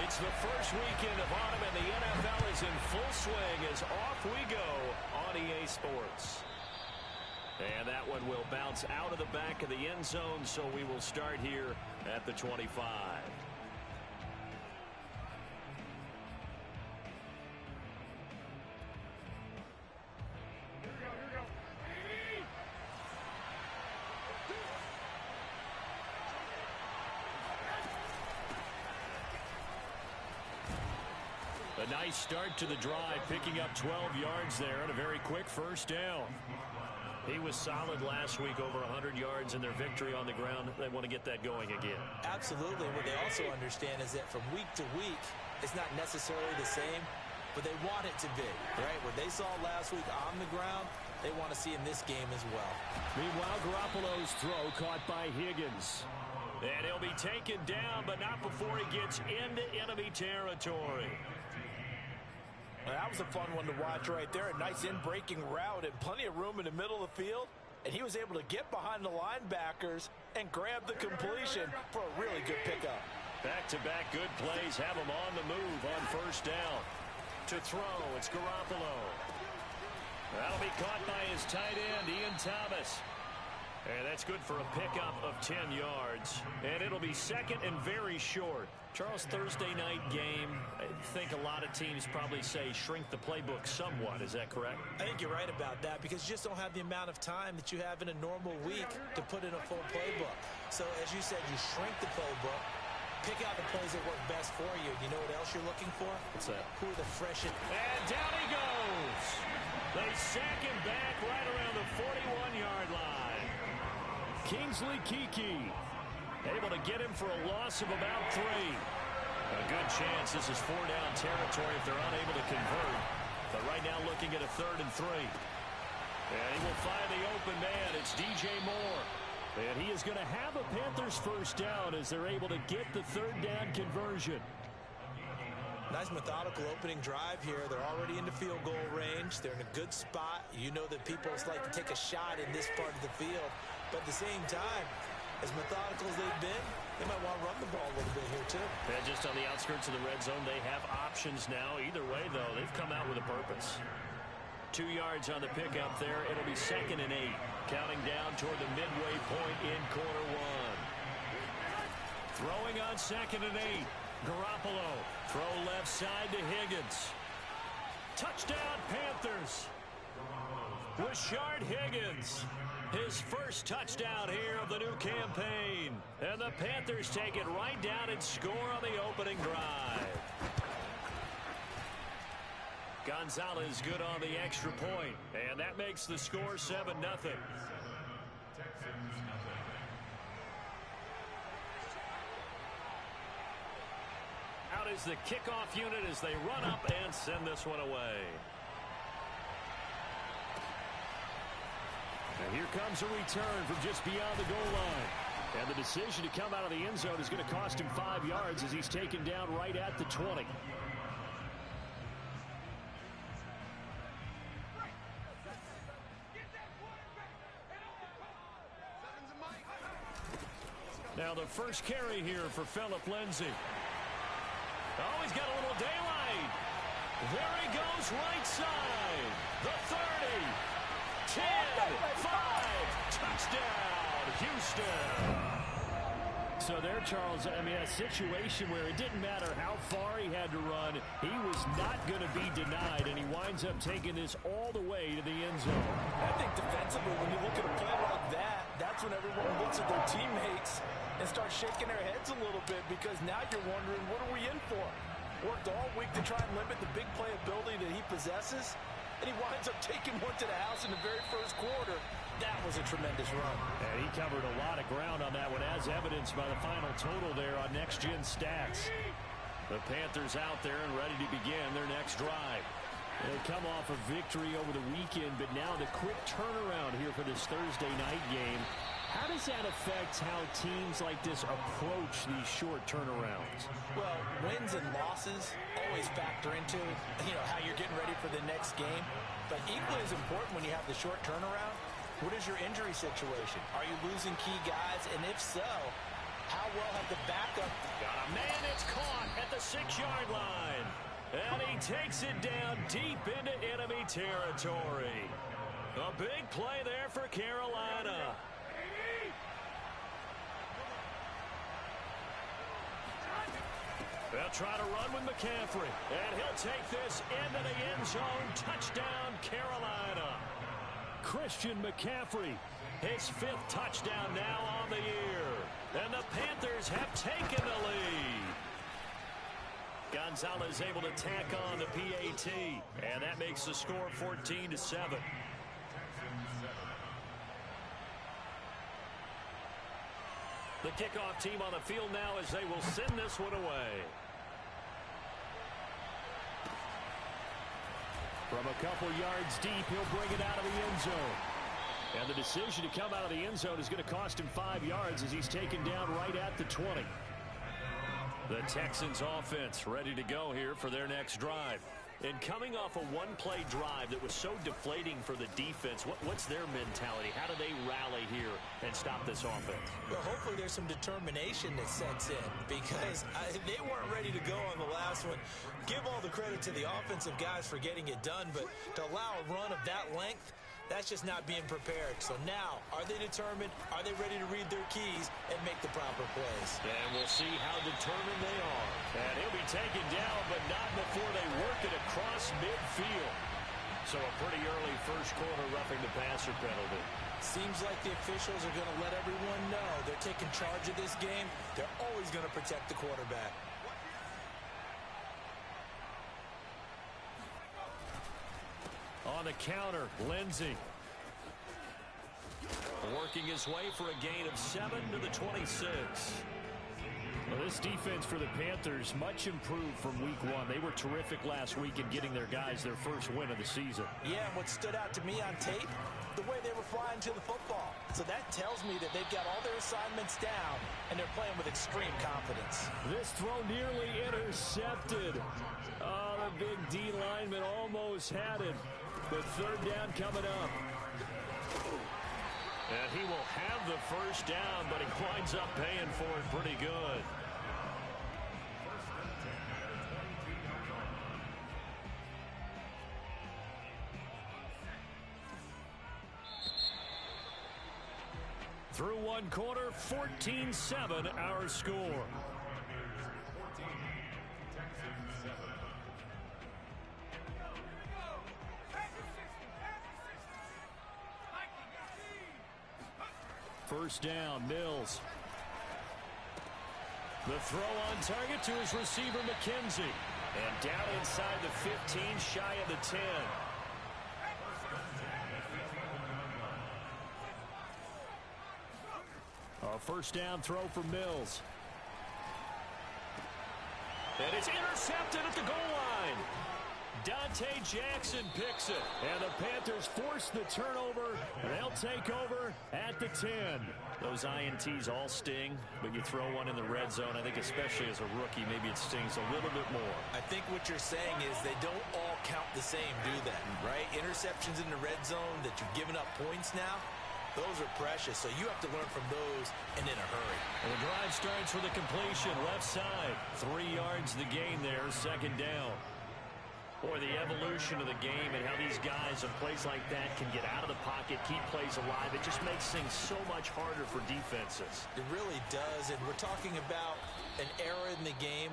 It's the first weekend of autumn, and the NFL is in full swing as off we go on EA Sports. And that one will bounce out of the back of the end zone, so we will start here at the 25. A nice start to the drive, picking up 12 yards there and a very quick first down. He was solid last week, over 100 yards in their victory on the ground. They want to get that going again. Absolutely. What they also understand is that from week to week, it's not necessarily the same, but they want it to be, right? What they saw last week on the ground, they want to see in this game as well. Meanwhile, Garoppolo's throw caught by Higgins. And he'll be taken down, but not before he gets into enemy territory. Well, that was a fun one to watch right there. A nice in-breaking route and plenty of room in the middle of the field. And he was able to get behind the linebackers and grab the completion for a really good pickup. Back-to-back good plays have him on the move on first down. To throw, it's Garoppolo. That'll be caught by his tight end, Ian Thomas. And that's good for a pickup of 10 yards. And it'll be second and very short. Charles, Thursday night game, I think a lot of teams probably say shrink the playbook somewhat. Is that correct? I think you're right about that because you just don't have the amount of time that you have in a normal week to put in a full playbook. So as you said, you shrink the playbook, pick out the plays that work best for you. You know what else you're looking for? What's that? Who are the freshest? And down he goes. They sack him back right around the 41-yard line. Kingsley Keke able to get him for a loss of about 3. A good chance this is 4-down territory if they're unable to convert. But right now looking at a 3rd and 3. And he will find the open man. It's DJ Moore. And he is going to have a Panthers first down as they're able to get the 3rd down conversion. Nice methodical opening drive here. They're already in the field goal range. They're in a good spot. You know that people like to take a shot in this part of the field. But at the same time, as methodical as they've been, they might want to run the ball a little bit here too. And just on the outskirts of the red zone, they have options now. Either way, though, they've come out with a purpose. 2 yards on the pickup there. It'll be 2nd and 8. Counting down toward the midway point in quarter 1. Throwing on 2nd and 8. Garoppolo. Throw left side to Higgins. Touchdown, Panthers. Rashard Higgins. His first touchdown here of the new campaign. And the Panthers take it right down and score on the opening drive. Gonzalez good on the extra point. And that makes the score 7-0. Out is the kickoff unit as they run up and send this one away. And here comes a return from just beyond the goal line. And the decision to come out of the end zone is going to cost him 5 yards as he's taken down right at the 20. Now the first carry here for Phillip Lindsay. Oh, he's got a little daylight. There he goes right side. The 30. 10, 5, touchdown, Houston. So there, Charles, I mean, a situation where it didn't matter how far he had to run, he was not going to be denied, and he winds up taking this all the way to the end zone. I think defensively, when you look at a play like that, that's when everyone looks at their teammates and starts shaking their heads a little bit because now you're wondering, what are we in for? Worked all week to try and limit the big play ability that he possesses. And he winds up taking one to the house in the very first quarter. That was a tremendous run. And he covered a lot of ground on that one, as evidenced by the final total there on Next Gen Stats. The Panthers out there and ready to begin their next drive. They come off a victory over the weekend, but now the quick turnaround here for this Thursday night game. How does that affect how teams like this approach these short turnarounds? Well, wins and losses always factor into, how you're getting ready for the next game. But equally as important when you have the short turnaround, what is your injury situation? Are you losing key guys? And if so, how well have the backup? Got a man, it's caught at the 6-yard line. And he takes it down deep into enemy territory. A big play there for Carolina. They'll try to run with McCaffrey. And he'll take this into the end zone. Touchdown, Carolina. Christian McCaffrey, his 5th touchdown now on the year. And the Panthers have taken the lead. Gonzalez able to tack on the PAT. And that makes the score 14-7. The kickoff team on the field now as they will send this one away. From a couple yards deep, he'll bring it out of the end zone. And the decision to come out of the end zone is going to cost him 5 yards as he's taken down right at the 20. The Texans offense ready to go here for their next drive. And coming off a one-play drive that was so deflating for the defense, what's their mentality? How do they rally here and stop this offense? Well, hopefully there's some determination that sets in because they weren't ready to go on the last one. Give all the credit to the offensive guys for getting it done, but to allow a run of that length, that's just not being prepared. So now, are they determined? Are they ready to read their keys and make the proper plays? And we'll see how determined they are. And he'll be taken down, but not before they work it across midfield. So a pretty early first quarter roughing the passer penalty. Seems like the officials are going to let everyone know they're taking charge of this game. They're always going to protect the quarterback. On the counter, Lindsey. Working his way for a gain of 7 to the 26. Well, this defense for the Panthers, much improved from week 1. They were terrific last week in getting their guys their first win of the season. Yeah, and what stood out to me on tape, the way they were flying to the football. So that tells me that they've got all their assignments down, and they're playing with extreme confidence. This throw nearly intercepted. Oh, the big D lineman almost had it. But third down coming up. And he will have the first down, but he winds up paying for it pretty good. Through one quarter, 14-7 our score. First down, Mills. The throw on target to his receiver, McKenzie. And down inside the 15, shy of the 10. A first down throw for Mills. And it's intercepted at the goal line. Dante Jackson picks it. And the Panthers force the turnover. And they'll take over at the 10. Those INTs all sting, but you throw one in the red zone, I think especially as a rookie, maybe it stings a little bit more. I think what you're saying is they don't all count the same, do they? Right? Interceptions in the red zone that you've given up points now, those are precious. So you have to learn from those and in a hurry. And the drive starts with a completion left side. 3 yards the gain there, second down. Boy, the evolution of the game and how these guys in plays like that can get out of the pocket, keep plays alive, it just makes things so much harder for defenses. It really does, and we're talking about an era in the game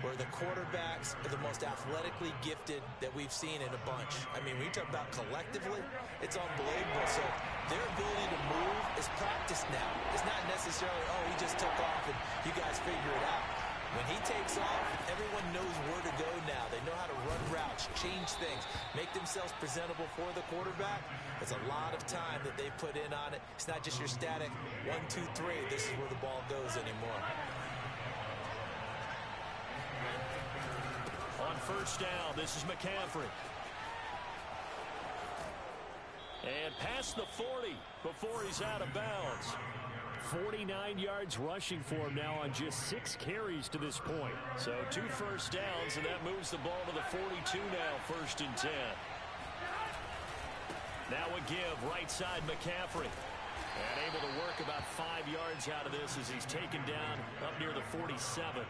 where the quarterbacks are the most athletically gifted that we've seen in a bunch. I mean, when you talk about collectively, it's unbelievable. So their ability to move is practiced now. It's not necessarily, oh, he just took off and you guys figure it out. When he takes off, everyone knows where to go now. They know how to run routes, change things, make themselves presentable for the quarterback. It's a lot of time that they put in on it. It's not just your static 1, 2, 3. This is where the ball goes anymore. On first down, this is McCaffrey. And past the 40 before he's out of bounds. 49 yards rushing for him now on just 6 carries to this point. So 2 first downs, and that moves the ball to the 42 now, first and 10. Now a give, right side McCaffrey. And able to work about 5 yards out of this as he's taken down up near the 47.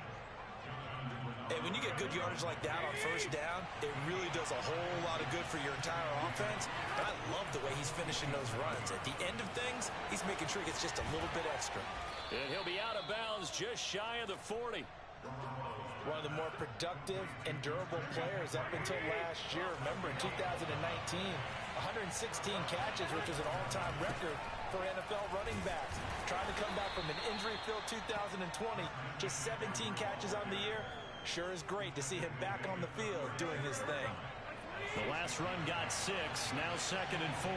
good yardage like that on first down, it really does a whole lot of good for your entire offense. But I love the way he's finishing those runs. At the end of things, he's making sure he gets just a little bit extra. And he'll be out of bounds just shy of the 40. One of the more productive and durable players up until last year. Remember, in 2019, 116 catches, which is an all-time record for NFL running backs. Trying to come back from an injury-filled 2020, just 17 catches on the year. Sure is great to see him back on the field doing his thing. The last run got 6, now 2nd and 4.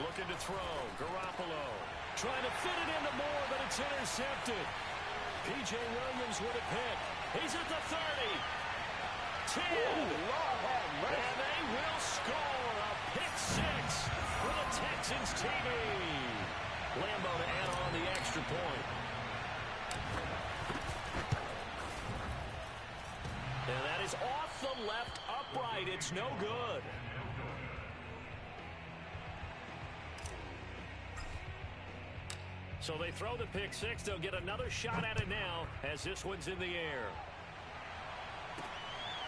Looking to throw, Garoppolo. Trying to fit it into Moore, but it's intercepted. P.J. Williams with a pick. He's at the 30. 10. And they will score a pick 6 for the Texans TV. Lambo to add on the extra point. And that is off the left upright. It's no good. So they throw the pick 6. They'll get another shot at it now as this one's in the air.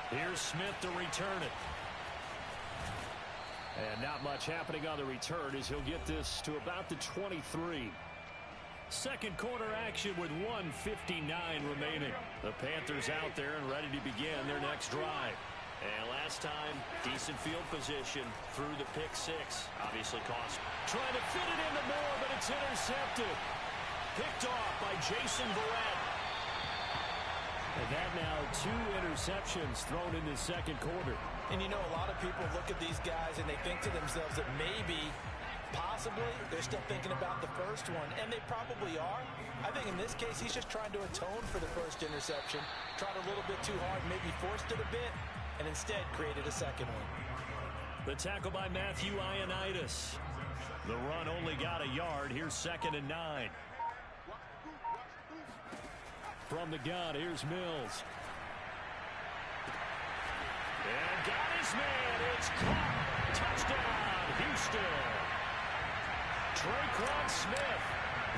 Here's Smith to return it. And not much happening on the return as he'll get this to about the 23. Second quarter action with 1:59 remaining. The Panthers out there and ready to begin their next drive. And last time, decent field position through the pick 6. Obviously cost. Trying to fit it into Moore, but it's intercepted. Picked off by Jason Verrett. And that now 2 interceptions thrown in the second quarter. And you know, a lot of people look at these guys and they think to themselves that maybe, possibly, they're still thinking about the first one. And they probably are. I think in this case, he's just trying to atone for the first interception. Tried a little bit too hard, maybe forced it a bit, and instead created a second one. The tackle by Matthew Ioannidis. The run only got a yard. Here's 2nd and 9. From the gun, here's Mills. And got his man. It's caught. Touchdown, Houston. Traquan Smith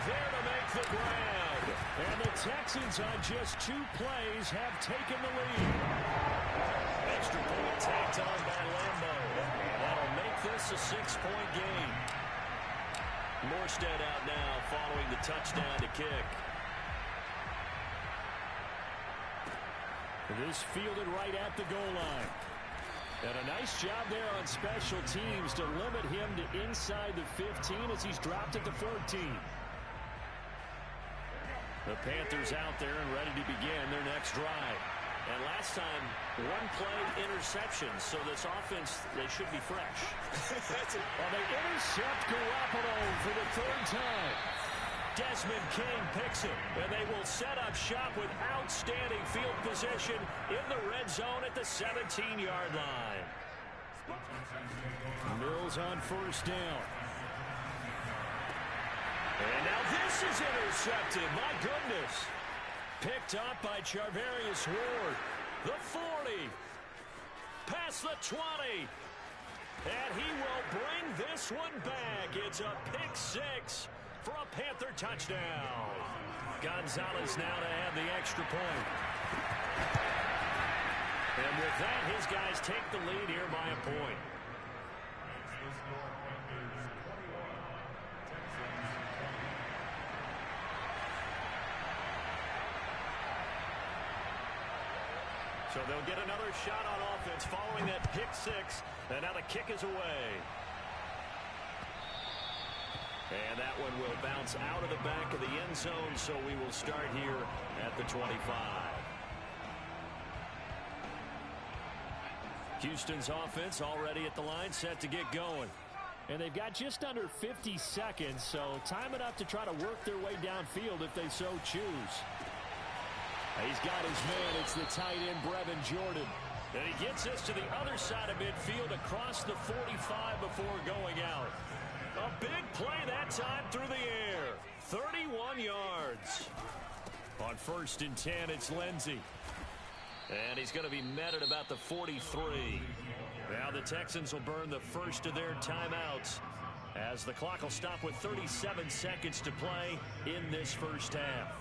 there to make the grab. And the Texans on just 2 plays have taken the lead. Extra point tacked on by Lambo. That'll make this a 6-point game. Morstead out now following the touchdown to kick. This fielded right at the goal line. And a nice job there on special teams to limit him to inside the 15 as he's dropped at the 14. The Panthers out there and ready to begin their next drive. And last time, 1-play interception, so this offense, they should be fresh. Well, they intercept Garoppolo for the 3rd time. Desmond King picks it, and they will set up shop with outstanding field position in the red zone at the 17-yard line. Mills on first down. And now this is intercepted. My goodness. Picked up by Charvarius Ward. The 40. Past the 20. And he will bring this one back. It's a pick 6 for a Panther touchdown. Gonzalez now to add the extra point. And with that, his guys take the lead here by a point. So they'll get another shot on offense following that pick 6. And now the kick is away. And that one will bounce out of the back of the end zone, so we will start here at the 25. Houston's offense already at the line, set to get going. And they've got just under 50 seconds, so time enough to try to work their way downfield if they so choose. He's got his man. It's the tight end, Brevin Jordan. And he gets us to the other side of midfield across the 45 before going out. A big play that time through the air. 31 yards. On 1st and 10, it's Lindsey. And he's going to be met at about the 43. Now the Texans will burn the first of their timeouts as the clock will stop with 37 seconds to play in this first half.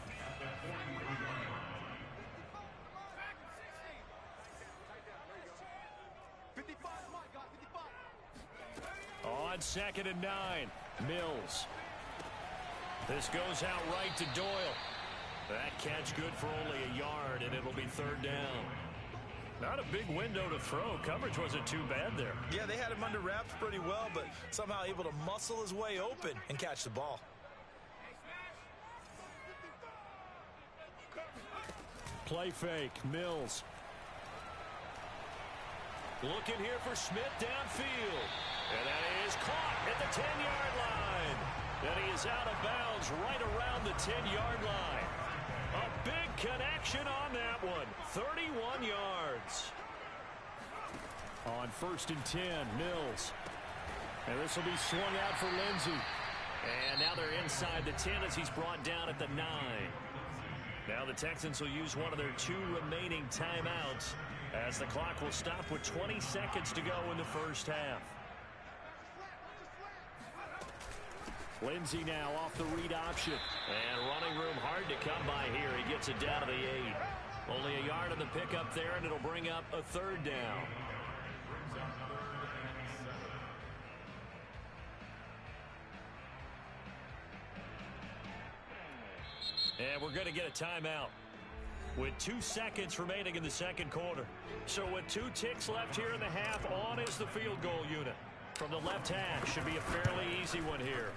2nd and 9. Mills. This goes out right to Doyle. That catch good for only a yard, and it'll be 3rd down. Not a big window to throw. Coverage wasn't too bad there. Yeah, they had him under wraps pretty well, but somehow able to muscle his way open and catch the ball. Play fake. Mills. Looking here for Smith downfield. And that is caught at the 10-yard line. And he is out of bounds right around the 10-yard line. A big connection on that one. 31 yards. On 1st and 10, Mills. And this will be swung out for Lindsey. And now they're inside the 10 as he's brought down at the 9. Now the Texans will use one of their 2 remaining timeouts as the clock will stop with 20 seconds to go in the first half. Lindsey now off the read option. And running room hard to come by here. He gets it down to the 8. Only a yard on the pickup there, and it'll bring up a 3rd down. And we're going to get a timeout with 2 seconds remaining in the 2nd quarter. So with 2 ticks left here in the half, on is the field goal unit. From the left hash, should be a fairly easy one here.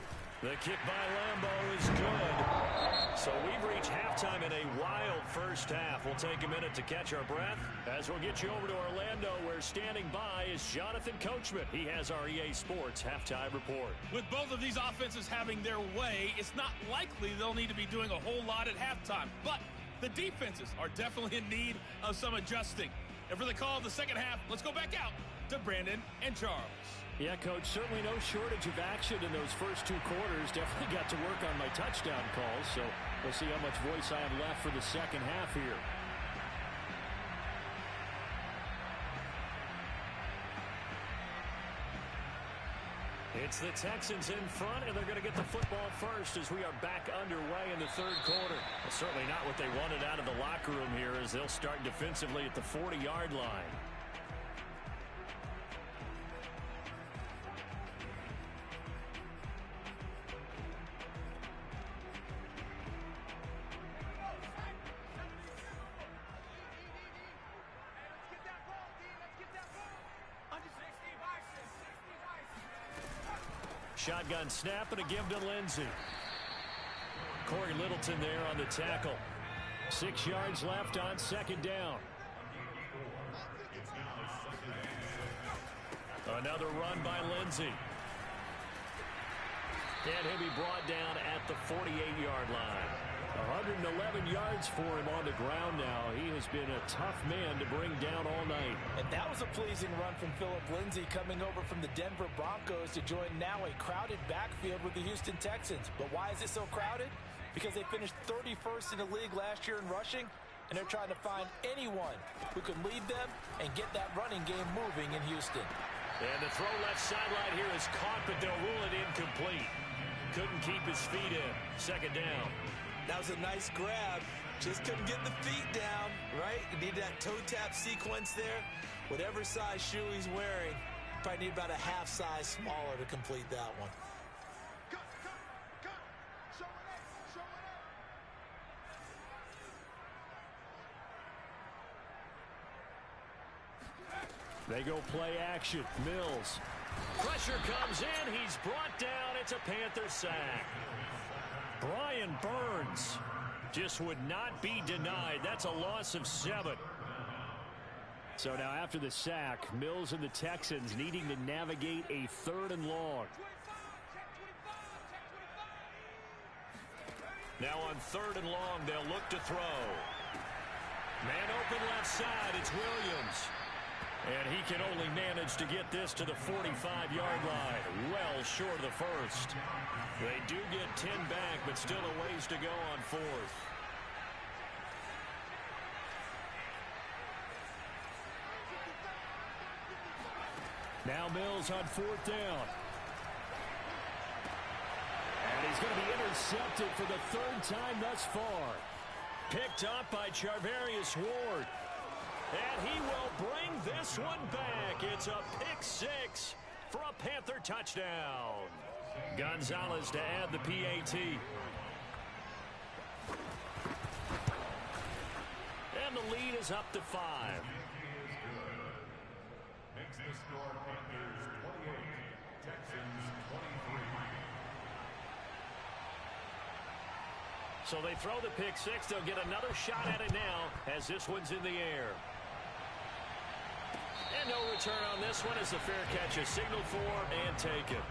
The kick by Lambeau is good. So we've reached halftime in a wild first half. We'll take a minute to catch our breath as we'll get you over to Orlando, where standing by is Jonathan Coachman. He has our EA Sports halftime report. With both of these offenses having their way, it's not likely they'll need to be doing a whole lot at halftime. But the defenses are definitely in need of some adjusting. And for the call of the second half, let's go back out to Brandon and Charles. Yeah, Coach, certainly no shortage of action in those first 2 quarters. Definitely got to work on my touchdown calls, so we'll see how much voice I have left for the second half here. It's the Texans in front, and they're going to get the football first as we are back underway in the 3rd quarter. Well, certainly not what they wanted out of the locker room here, as they'll start defensively at the 40-yard line. Shotgun snap and a give to Lindsey. Corey Littleton there on the tackle. 6 yards left on 2nd down. Another run by Lindsey. And he'll be brought down at the 48-yard line. 111 yards for him on the ground now. He has been a tough man to bring down all night. And that was a pleasing run from Philip Lindsay, coming over from the Denver Broncos to join now a crowded backfield with the Houston Texans. But why is it so crowded? Because they finished 31st in the league last year in rushing, and they're trying to find anyone who can lead them and get that running game moving in Houston. And the throw left sideline here is caught, but they'll rule it incomplete. Couldn't keep his feet in. 2nd down. That was a nice grab. Just couldn't get the feet down, right? You need that toe tap sequence there. Whatever size shoe he's wearing, probably need about a half size smaller to complete that one. They go play action. Mills. Pressure comes in. He's brought down. It's a Panther sack. Brian Burns just would not be denied. That's a loss of 7. So now after the sack, Mills and the Texans needing to navigate a 3rd and long. Now on 3rd and long, they'll look to throw. Man open left side. It's Williams. And he can only manage to get this to the 45-yard line. Well short of the first. They do get 10 back, but still a ways to go on 4th. Now Mills on 4th down. And he's going to be intercepted for the 3rd time thus far. Picked up by Charvarius Ward. And he will bring this one back. It's a pick 6 for a Panther touchdown. Gonzalez to add the PAT. And the lead is up to 5. Makes the score Panthers 28, Texans 23. So they throw the pick six. They'll get another shot at it now as this one's in the air. And no return on this one as the fair catch is signaled for and taken.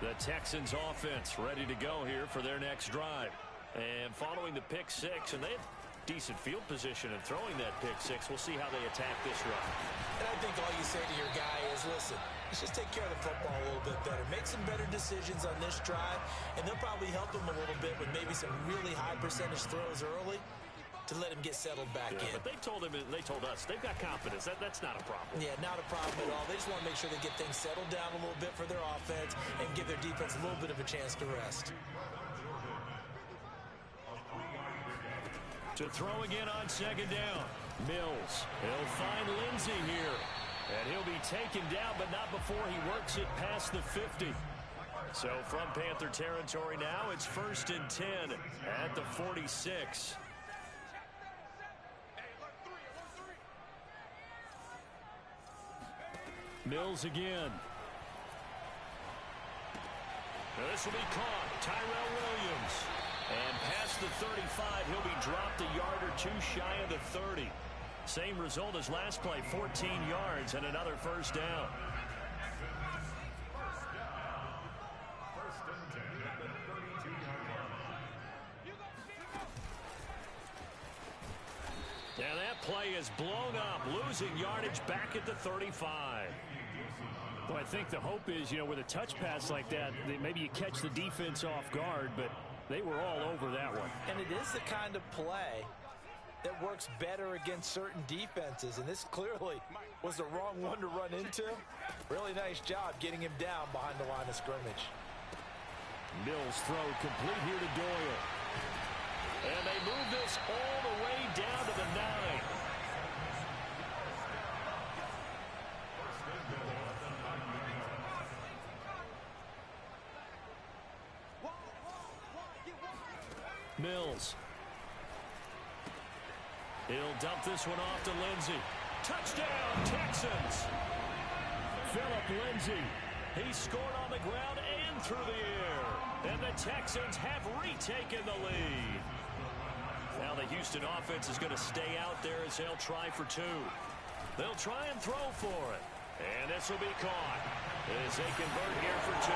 The Texans offense ready to go here for their next drive. And following the pick six, and they have decent field position in throwing that pick six. We'll see how they attack this run. And I think all you say to your guy is, listen, let's just take care of the football a little bit better. Make some better decisions on this drive, and they'll probably help him a little bit with maybe some really high percentage throws early to let him get settled back in. But they told us they've got confidence. That's not a problem. Yeah, not a problem at all. They just want to make sure they get things settled down a little bit for their offense and give their defense a little bit of a chance to rest. To throw again on second down. Mills. He'll find Lindsey here. And he'll be taken down, but not before he works it past the 50. So from Panther territory now, it's 1st and 10 at the 46. Mills again. Now this will be caught. Tyrell Williams. And past the 35, he'll be dropped a yard or two shy of the 30. Same result as last play, 14 yards and another first down. And that play is blown up, losing yardage back at the 35. Well, I think the hope is, with a touch pass like that, maybe you catch the defense off guard, but they were all over that one. And it is the kind of play that works better against certain defenses, and this clearly was the wrong one to run into. Really nice job getting him down behind the line of scrimmage. Mills throw complete here to Doyle. And they move this all the way down to the 9. Mills. He'll dump this one off to Lindsey. Touchdown, Texans. Phillip Lindsey. He scored on the ground and through the air. And the Texans have retaken the lead. Now the Houston offense is going to stay out there as they'll try for 2. They'll try and throw for it. And this will be caught as they convert here for 2.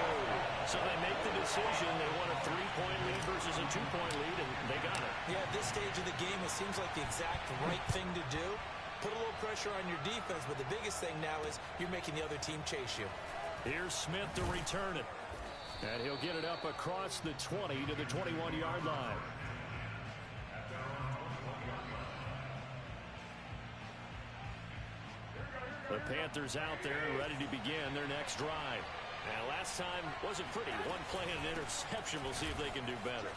So they make the decision. They want a 3-point lead versus a 2-point lead, and they got it. Yeah, at this stage of the game, it seems like the exact right thing to do. Put a little pressure on your defense, but the biggest thing now is you're making the other team chase you. Here's Smith to return it. And he'll get it up across the 20 to the 21-yard line. The Panthers out there ready to begin their next drive. And last time wasn't pretty. One play and an interception. We'll see if they can do better.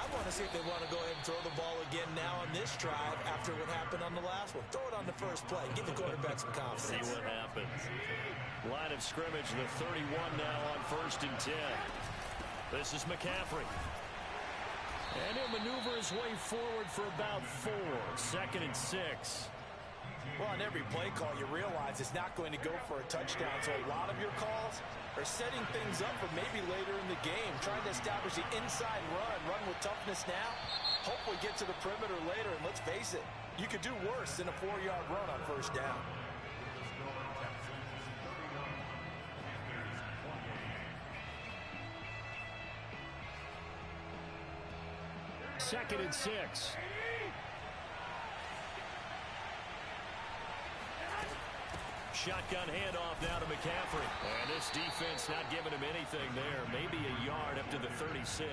I want to see if they want to go ahead and throw the ball again now on this drive after what happened on the last one. Throw it on the first play. Give the quarterback some confidence. See what happens. Line of scrimmage, the 31 now on 1st and 10. This is McCaffrey. And he'll maneuver his way forward for about 4. 2nd and 6. Well, on every play call, you realize it's not going to go for a touchdown. So a lot of your calls are setting things up for maybe later in the game, trying to establish the inside run with toughness now, hopefully get to the perimeter later. And let's face it, you could do worse than a 4-yard run on first down. Second and 6. Shotgun handoff now to McCaffrey. And this defense not giving him anything there. Maybe a yard up to the 36.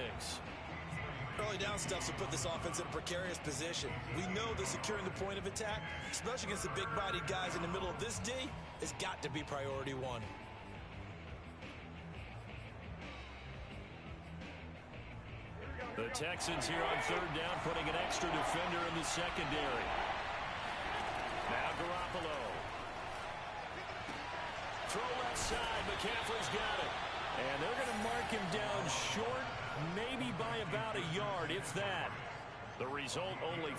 Early down stuff to put this offense in a precarious position. We know that securing the point of attack, especially against the big-bodied guys in the middle of this D, has got to be priority 1. The Texans here on third down, putting an extra defender in the secondary. Now Garoppolo. Throw left side. McCaffrey's got it. And they're going to mark him down short, maybe by about a yard, if that. The result only...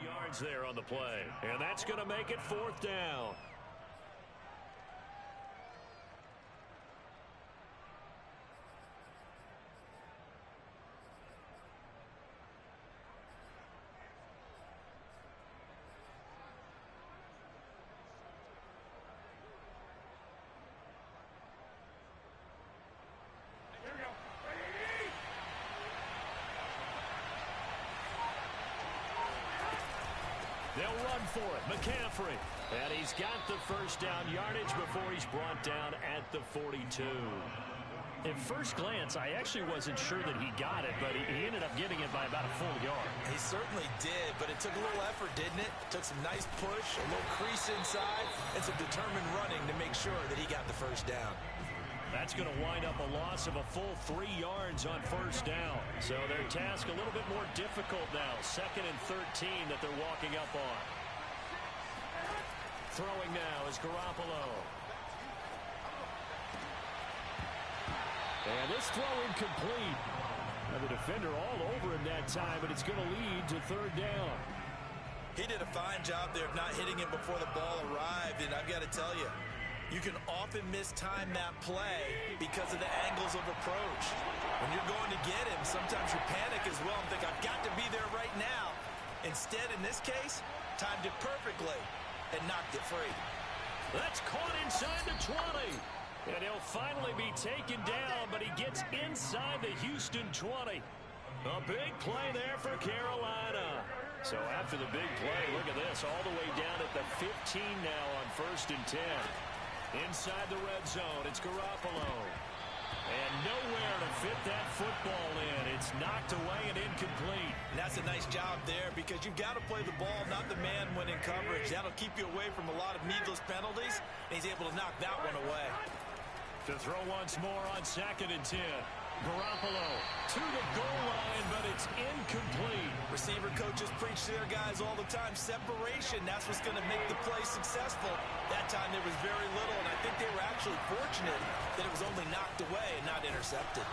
yards there on the play, and that's going to make it fourth down. They'll run for it. McCaffrey. And he's got the first down yardage before he's brought down at the 42. At first glance, I actually wasn't sure that he got it, but he ended up getting it by about a full yard. He certainly did, but it took a little effort, didn't it? Took some nice push, a little crease inside, and some determined running to make sure that he got the first down. That's going to wind up a loss of a full 3 yards on first down. So their task a little bit more difficult now. 2nd and 13 that they're walking up on. Throwing now is Garoppolo. And this throw incomplete. Now the defender all over him that time, but it's going to lead to third down. He did a fine job there of not hitting him before the ball arrived, and I've got to tell you, you can often mistime that play because of the angles of approach. When you're going to get him, sometimes you panic as well and think, I've got to be there right now. Instead, in this case, timed it perfectly and knocked it free. That's caught inside the 20. And he'll finally be taken down, but he gets inside the Houston 20. A big play there for Carolina. So after the big play, look at this, all the way down at the 15 now on 1st and 10. Inside the red zone, it's Garoppolo. And nowhere to fit that football in. It's knocked away and incomplete. And that's a nice job there because you've got to play the ball, not the man when in coverage. That'll keep you away from a lot of needless penalties, and he's able to knock that one away. To throw once more on 2nd and 10. Garoppolo to the goal line, but it's incomplete. Receiver coaches preach to their guys all the time. Separation, that's what's going to make the play successful. That time there was very little, and I think they were actually fortunate that it was only knocked away and not intercepted.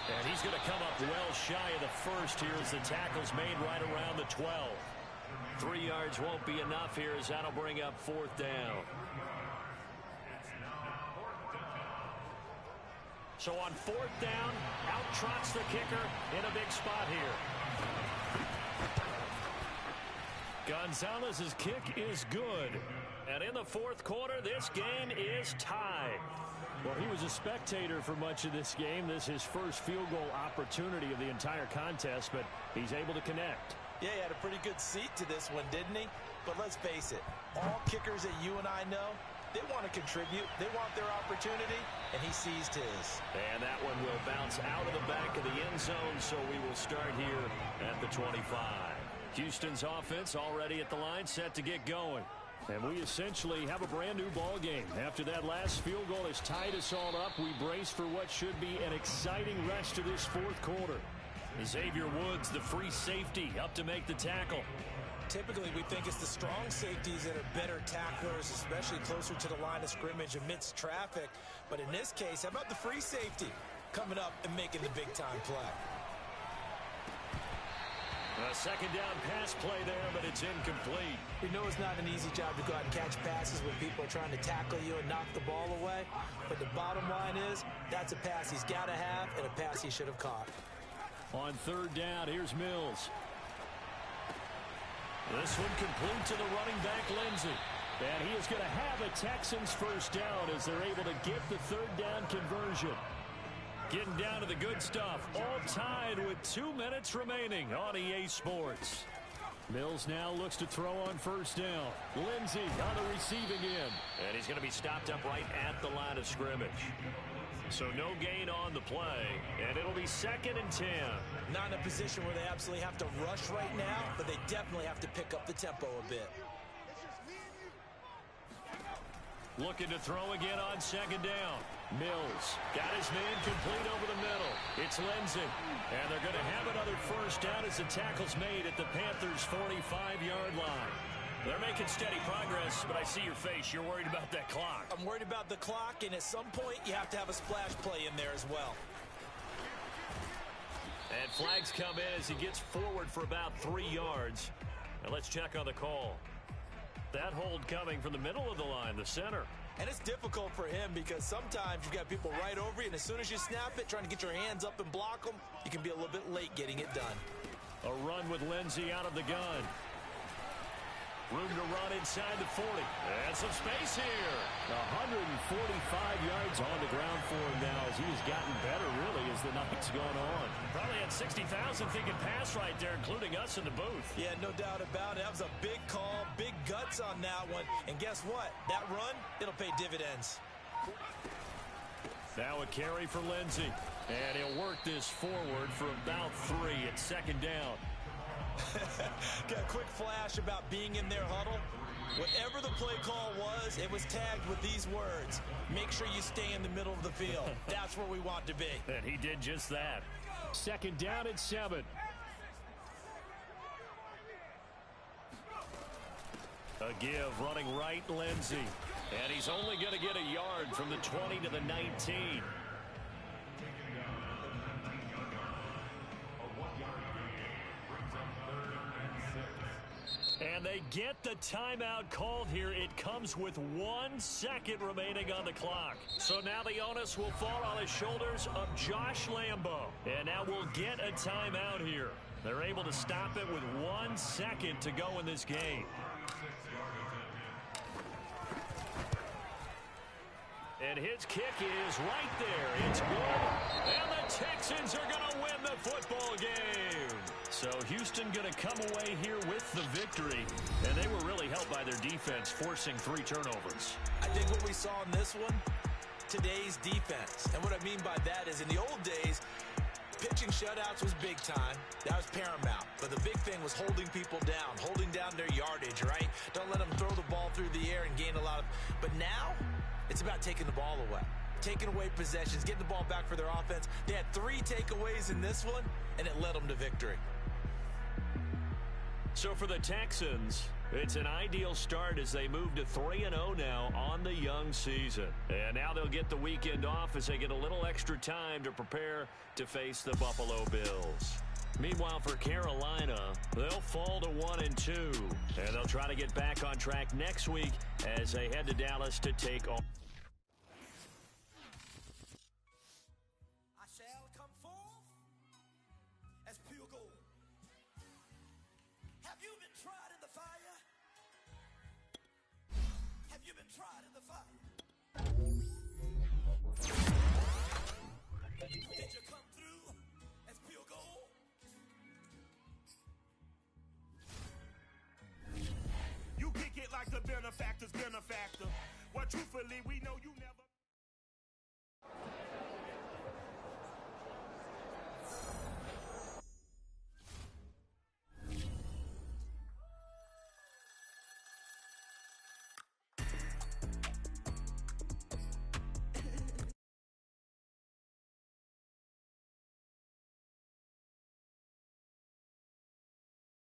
And he's going to come up well shy of the first here as the tackle's made right around the 12. 3 yards won't be enough here as that'll bring up fourth down. So on fourth down, out trots the kicker in a big spot here. Gonzalez's kick is good. And in the fourth quarter, this game is tied. Well, he was a spectator for much of this game. This is his first field goal opportunity of the entire contest, but he's able to connect. Yeah, he had a pretty good seat to this one, didn't he? But let's face it, all kickers that you and I know, they want to contribute. They want their opportunity, and he seized his. And that one will bounce out of the back of the end zone, so we will start here at the 25. Houston's offense already at the line, set to get going. And we essentially have a brand-new ball game. After that last field goal has tied us all up, we brace for what should be an exciting rest of this fourth quarter. Xavier Woods, the free safety, up to make the tackle. Typically, we think it's the strong safeties that are better tacklers, especially closer to the line of scrimmage amidst traffic. But in this case, how about the free safety coming up and making the big-time play? A second down pass play there, but it's incomplete. We know it's not an easy job to go out and catch passes when people are trying to tackle you and knock the ball away. But the bottom line is, that's a pass he's got to have and a pass he should have caught. On third down, here's Mills. This one complete to the running back, Lindsey. And he is going to have a Texans first down as they're able to get the third down conversion. Getting down to the good stuff. All tied with 2 minutes remaining on EA Sports. Mills now looks to throw on first down. Lindsey on the receiving end. And he's going to be stopped up right at the line of scrimmage. So no gain on the play, and it'll be 2nd and 10. Not in a position where they absolutely have to rush right now, but they definitely have to pick up the tempo a bit. Looking to throw again on 2nd down. Mills got his man complete over the middle. It's Lindsey. And they're going to have another first down as the tackle's made at the Panthers' 45-yard line. They're making steady progress, but I see your face. You're worried about that clock. I'm worried about the clock, and at some point, you have to have a splash play in there as well. And flags come in as he gets forward for about 3 yards. And let's check on the call. That hold coming from the middle of the line, the center. And it's difficult for him because sometimes you've got people right over you, and as soon as you snap it, trying to get your hands up and block them, you can be a little bit late getting it done. A run with Lindsey out of the gun. Room to run inside the 40. And some space here. 145 yards on the ground for him now as he has gotten better, really, as the night's gone on. Probably had 60,000 thinking pass right there, including us in the booth. Yeah, no doubt about it. That was a big call, big guts on that one. And guess what? That run, it'll pay dividends. Now a carry for Lindsey. And he'll work this forward for about 3 at 2nd down. Got a quick flash about being in their huddle. Whatever the play call was, it was tagged with these words. Make sure you stay in the middle of the field. That's where we want to be. And he did just that. 2nd down at 7. A give running right, Lindsey. And he's only going to get a yard from the 20 to the 19. And they get the timeout called here. It comes with 1 second remaining on the clock. So now the onus will fall on the shoulders of Josh Lambo. And now we'll get a timeout here. They're able to stop it with 1 second to go in this game. And his kick is right there. It's good. And the Texans are going to win the football game. So Houston going to come away here with the victory. And they were really helped by their defense, forcing 3 turnovers. I think what we saw in this one, today's defense. And what I mean by that is in the old days, pitching shutouts was big time. That was paramount. But the big thing was holding people down, holding down their yardage, right? Don't let them throw the ball through the air and gain a lot of... But now, it's about taking the ball away. Taking away possessions, getting the ball back for their offense. They had 3 takeaways in this one, and it led them to victory. So for the Texans, it's an ideal start as they move to 3-0 now on the young season. And now they'll get the weekend off as they get a little extra time to prepare to face the Buffalo Bills. Meanwhile, for Carolina, they'll fall to 1-2. And they'll try to get back on track next week as they head to Dallas to take on. I shall come forth as pure gold. Have you been tried in the fire? Have you been tried in the fire? Did you come through as pure gold? You kick it like the benefactor's benefactor. What truth for